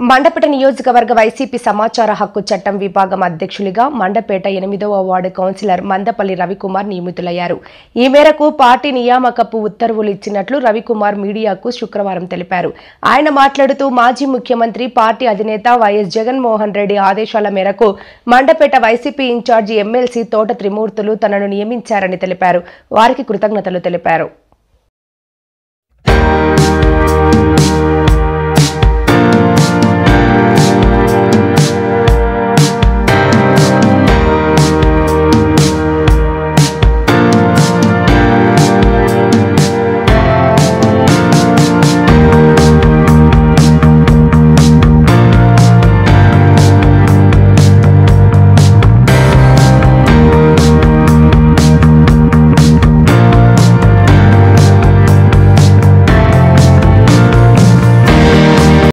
మండపేట నియోజకవర్గ వైసీపీ సమాచార హక్కు చట్టం విభాగం అధ్యక్షులుగా మండపేట 8వ వార్డు కౌన్సిలర్ మందపల్లి రవికుమార్ నియమితులయ్యారు. ఈ మేరకు పార్టీ నియామకపు ఉత్తర్వులు ఇచ్చినట్లు రవికుమార్ మీడియాకు శుక్రవారం తెలిపారు. ఆయన మాట్లాడుతూ మాజీ ముఖ్యమంత్రి పార్టీ అధినేత వైఎస్ జగన్మోహన్ రెడ్డి ఆదేశాల మేరకు మండపేట వైసీపీ ఇన్ఛార్జి ఎమ్మెల్సీ తోట త్రిమూర్తులు తనను నియమించారని తెలిపారు. వారికి కృతజ్ఞతలు తెలిపారు.